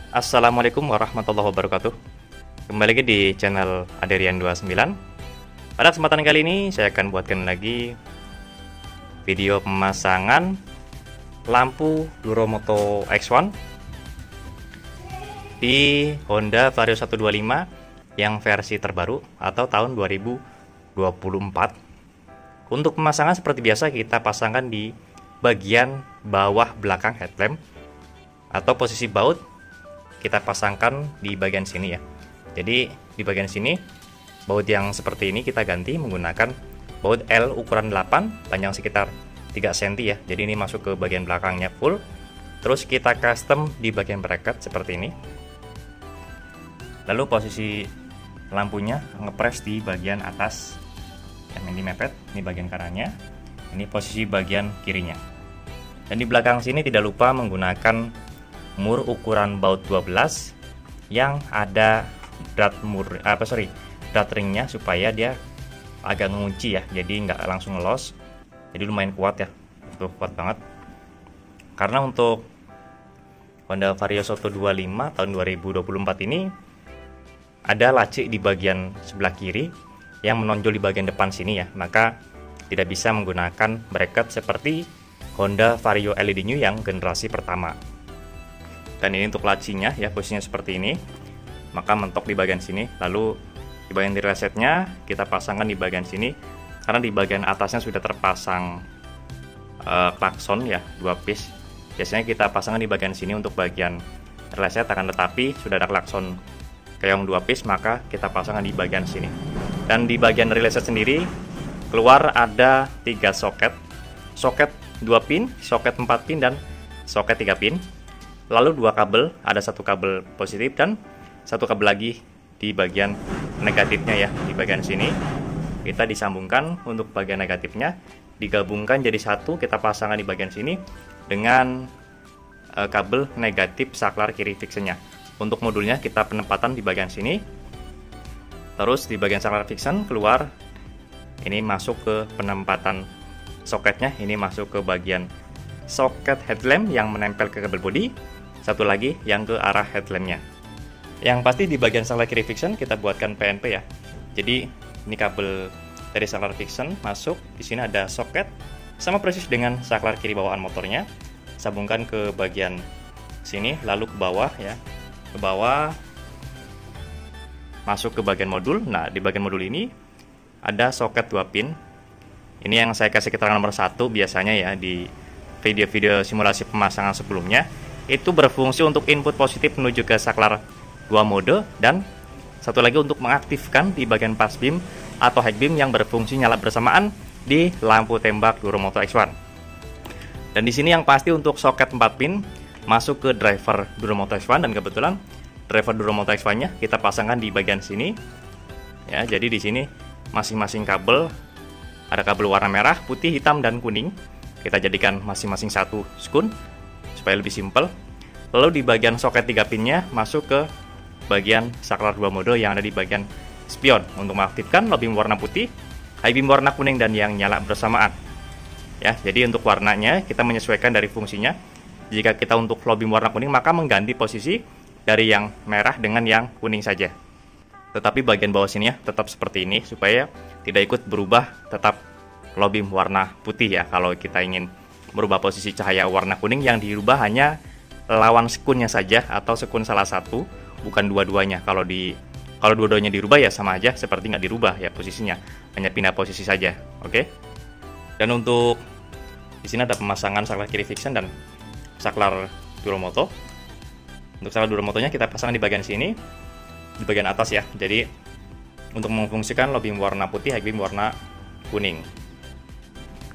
Assalamualaikum warahmatullahi wabarakatuh. Kembali lagi di channel Aderian29. Pada kesempatan kali ini saya akan buatkan lagi video pemasangan lampu Duromoto X1 di Honda Vario 125 yang versi terbaru atau tahun 2024. Untuk pemasangan seperti biasa kita pasangkan di bagian bawah belakang headlamp atau posisi baut kita pasangkan di bagian sini ya. Jadi di bagian sini baut yang seperti ini kita ganti menggunakan baut L ukuran 8 panjang sekitar 3 cm ya. Jadi ini masuk ke bagian belakangnya full. Terus kita custom di bagian bracket seperti ini. Lalu posisi lampunya ngepres di bagian atas yang ini mepet, ini bagian kanannya. Ini posisi bagian kirinya. Dan di belakang sini tidak lupa menggunakan mur ukuran baut 12 yang ada drat ringnya supaya dia agak ngunci ya, jadi nggak langsung ngelos, jadi lumayan kuat ya, itu kuat banget. Karena untuk Honda Vario 125 tahun 2024 ini ada laci di bagian sebelah kiri yang menonjol di bagian depan sini ya, maka tidak bisa menggunakan bracket seperti Honda Vario LED New yang generasi pertama. Dan ini untuk lacinya ya, posisinya seperti ini, maka mentok di bagian sini. Lalu di bagian resetnya kita pasangkan di bagian sini, karena di bagian atasnya sudah terpasang klakson ya, 2 piece. Biasanya kita pasangkan di bagian sini untuk bagian reset, akan tetapi sudah ada klakson keong 2 piece, maka kita pasangkan di bagian sini. Dan di bagian reset sendiri keluar ada 3 soket, soket 2 pin, soket 4 pin, dan soket 3 pin. Lalu 2 kabel, ada 1 kabel positif dan 1 kabel lagi di bagian negatifnya ya, di bagian sini kita disambungkan untuk bagian negatifnya, digabungkan jadi satu, kita pasangkan di bagian sini dengan kabel negatif saklar kiri fixennya. Untuk modulnya kita penempatan di bagian sini, terus di bagian saklar fixen keluar, ini masuk ke penempatan soketnya, ini masuk ke bagian soket headlamp yang menempel ke kabel bodi, satu lagi yang ke arah headlampnya. Yang pasti di bagian saklar kiri fixen kita buatkan PNP ya. Jadi ini kabel dari saklar fixen masuk, di sini ada soket sama persis dengan saklar kiri bawaan motornya. Sambungkan ke bagian sini, lalu ke bawah ya, ke bawah masuk ke bagian modul. Nah di bagian modul ini ada soket 2 pin. Ini yang saya kasih keterangan nomor 1 biasanya ya di video-video simulasi pemasangan sebelumnya. Itu berfungsi untuk input positif menuju ke saklar 2 mode, dan satu lagi untuk mengaktifkan di bagian pass beam atau high beam yang berfungsi nyala bersamaan di lampu tembak Duromoto X1. Dan di sini yang pasti untuk soket 4 pin masuk ke driver Duromoto X1, dan kebetulan driver Duromoto X1-nya kita pasangkan di bagian sini. Ya, jadi di sini masing-masing kabel ada kabel warna merah, putih, hitam, dan kuning. Kita jadikan masing-masing satu skun supaya lebih simpel. Lalu di bagian soket 3 pinnya masuk ke bagian saklar 2 mode yang ada di bagian spion untuk mengaktifkan low beam warna putih, high beam warna kuning, dan yang nyala bersamaan. Ya, jadi untuk warnanya kita menyesuaikan dari fungsinya. Jika kita untuk low beam warna kuning, maka mengganti posisi dari yang merah dengan yang kuning saja. Tetapi bagian bawah sini ya tetap seperti ini supaya tidak ikut berubah, tetap low beam warna putih ya. Kalau kita ingin merubah posisi cahaya warna kuning, yang dirubah hanya lawan sekunnya saja atau sekun salah satu, bukan dua-duanya. Kalau dua-duanya dirubah ya sama aja seperti nggak dirubah ya posisinya, hanya pindah posisi saja. Oke. Dan untuk di sini ada pemasangan saklar kiri fixen dan saklar Duromoto. Untuk saklar Duromotonya kita pasang di bagian sini, di bagian atas ya. Jadi untuk memfungsikan low beam warna putih, high beam warna kuning.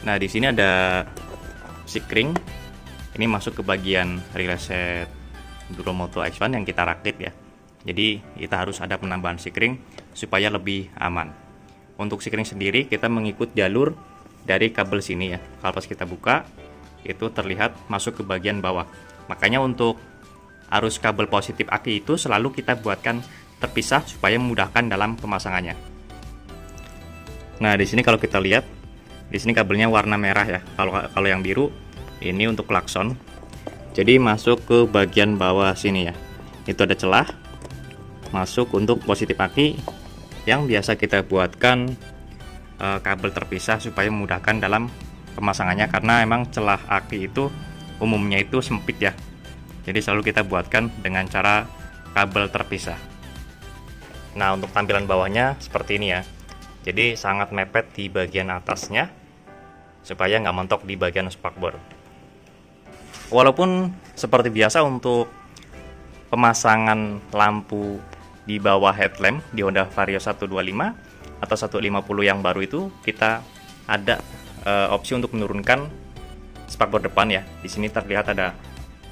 Nah di sini ada sikring, ini masuk ke bagian relay set Duromoto X1 yang kita rakit ya. Jadi kita harus ada penambahan sikring supaya lebih aman. Untuk sikring sendiri kita mengikut jalur dari kabel sini ya. Kalau pas kita buka itu terlihat masuk ke bagian bawah. Makanya untuk arus kabel positif aki itu selalu kita buatkan terpisah supaya memudahkan dalam pemasangannya. Nah di sini kalau kita lihat, di sini kabelnya warna merah ya. Kalau yang biru ini untuk klakson. Jadi masuk ke bagian bawah sini ya. itu ada celah masuk untuk positif aki yang biasa kita buatkan kabel terpisah supaya memudahkan dalam pemasangannya, karena emang celah aki itu umumnya itu sempit ya. Jadi selalu kita buatkan dengan cara kabel terpisah. Nah, untuk tampilan bawahnya seperti ini ya. Jadi sangat mepet di bagian atasnya supaya nggak mentok di bagian spakbor. Walaupun seperti biasa untuk pemasangan lampu di bawah headlamp di Honda Vario 125 atau 150 yang baru itu kita ada opsi untuk menurunkan spakbor depan ya. Di sini terlihat ada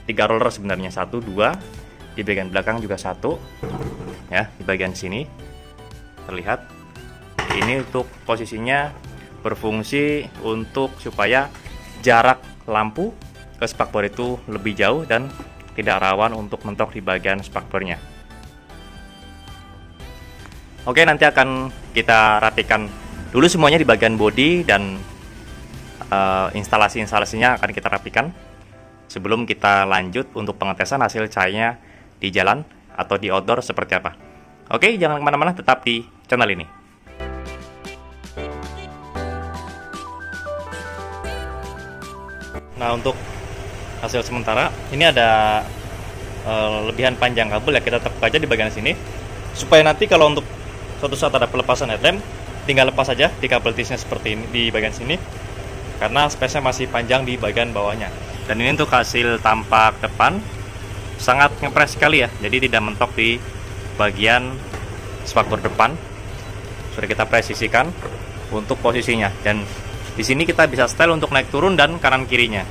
3 roller sebenarnya, 1, 2, di bagian belakang juga 1 ya, di bagian sini terlihat. Ini untuk posisinya berfungsi untuk supaya jarak lampu ke spakbor itu lebih jauh dan tidak rawan untuk mentok di bagian spakbornya. Oke, nanti akan kita rapikan dulu semuanya di bagian bodi dan instalasi-instalasinya akan kita rapikan sebelum kita lanjut untuk pengetesan hasil cahayanya di jalan atau di outdoor seperti apa. Oke, jangan kemana-mana, tetap di channel ini. Nah, untuk hasil sementara ini ada lebihan panjang kabel ya, kita tepuk aja di bagian sini supaya nanti kalau untuk suatu saat ada pelepasan headlamp tinggal lepas saja di kabel tisnya seperti ini di bagian sini, karena space-nya masih panjang di bagian bawahnya. Dan ini untuk hasil tampak depan sangat ngepres sekali ya, jadi tidak mentok di bagian spakbor depan. Sudah kita presisikan untuk posisinya, dan di sini kita bisa setel untuk naik turun dan kanan kirinya.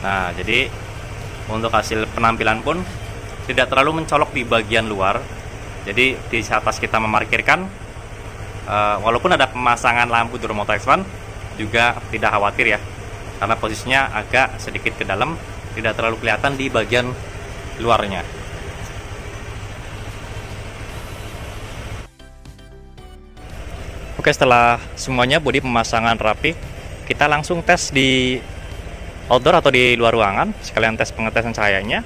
Nah, jadi untuk hasil penampilan pun tidak terlalu mencolok di bagian luar. Jadi di atas kita memarkirkan, walaupun ada pemasangan lampu Duromoto X1 juga tidak khawatir ya, karena posisinya agak sedikit ke dalam, tidak terlalu kelihatan di bagian luarnya. Oke, setelah semuanya bodi pemasangan rapi, kita langsung tes di outdoor atau di luar ruangan, sekalian tes pengetesan cahayanya.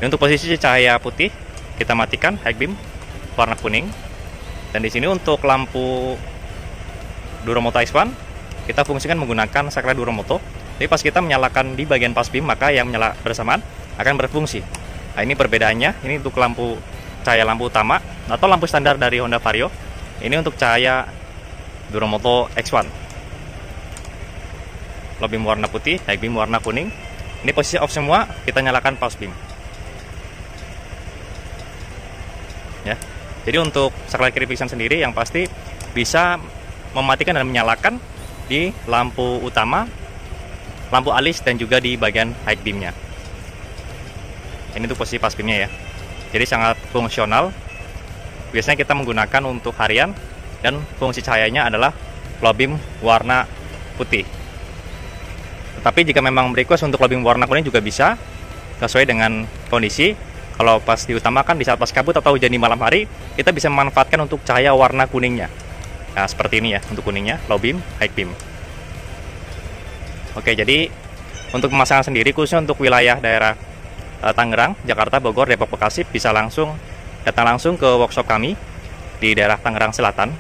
Ini untuk posisi cahaya putih kita matikan high beam warna kuning, dan di sini untuk lampu Duromoto X1 kita fungsikan menggunakan saklar Duromoto. Jadi pas kita menyalakan di bagian pas beam, maka yang menyala bersamaan akan berfungsi. Nah, ini perbedaannya. Ini untuk lampu cahaya lampu utama atau lampu standar dari Honda Vario. Ini untuk cahaya Duromoto X1. Low beam warna putih, high beam warna kuning. Ini posisi off semua, kita nyalakan pause beam. Ya. Jadi untuk saklar kiri vision sendiri yang pasti bisa mematikan dan menyalakan di lampu utama, lampu alis, dan juga di bagian high beamnya. Ini untuk posisi pas beamnya ya. Jadi sangat fungsional. Biasanya kita menggunakan untuk harian dan fungsi cahayanya adalah low beam warna putih. Tetapi jika memang request untuk low beam warna kuning juga bisa, sesuai dengan kondisi. Kalau pas diutamakan di saat pas kabut atau hujan di malam hari, kita bisa memanfaatkan untuk cahaya warna kuningnya. Nah, seperti ini ya untuk kuningnya, low beam, high beam. Oke, jadi untuk pemasangan sendiri khususnya untuk wilayah daerah Tangerang, Jakarta, Bogor, Depok, Bekasi bisa datang langsung ke workshop kami di daerah Tangerang Selatan.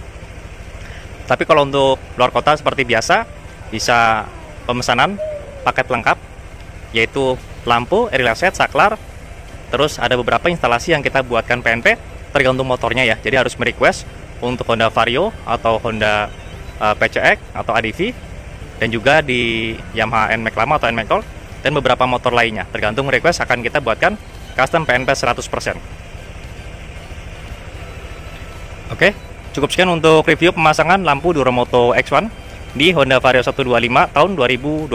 Tapi kalau untuk luar kota seperti biasa, bisa pemesanan paket lengkap, yaitu lampu, area set, saklar, terus ada beberapa instalasi yang kita buatkan PNP, tergantung motornya ya. Jadi harus merequest untuk Honda Vario atau Honda PCX atau ADV, dan juga di Yamaha NMAX lama atau NMAX Gold, dan beberapa motor lainnya. Tergantung request akan kita buatkan custom PNP 100%. Oke, cukup sekian untuk review pemasangan lampu Duromoto X1 di Honda Vario 125 tahun 2024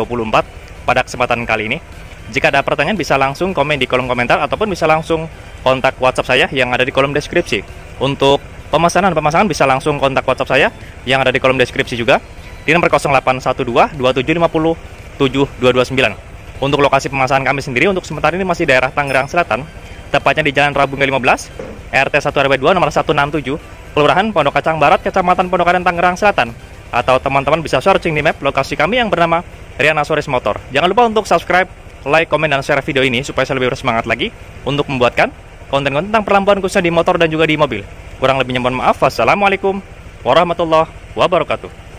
pada kesempatan kali ini. Jika ada pertanyaan bisa langsung komen di kolom komentar ataupun bisa langsung kontak WhatsApp saya yang ada di kolom deskripsi. Untuk pemasangan bisa langsung kontak WhatsApp saya yang ada di kolom deskripsi juga di nomor 0812 2750 7229. Untuk lokasi pemasangan kami sendiri untuk sementara ini masih daerah Tangerang Selatan, tepatnya di Jalan Rabungga 15, RT 1 RW 2 nomor 167, Kelurahan Pondok Kacang Barat, Kecamatan Pondokaden, Tangerang Selatan. Atau teman-teman bisa searching di map lokasi kami yang bernama Riana Soris Motor. Jangan lupa untuk subscribe, like, komen, dan share video ini supaya saya lebih bersemangat lagi untuk membuatkan konten-konten tentang perlampuan khususnya di motor dan juga di mobil. Kurang lebihnya mohon maaf. Wassalamualaikum warahmatullahi wabarakatuh.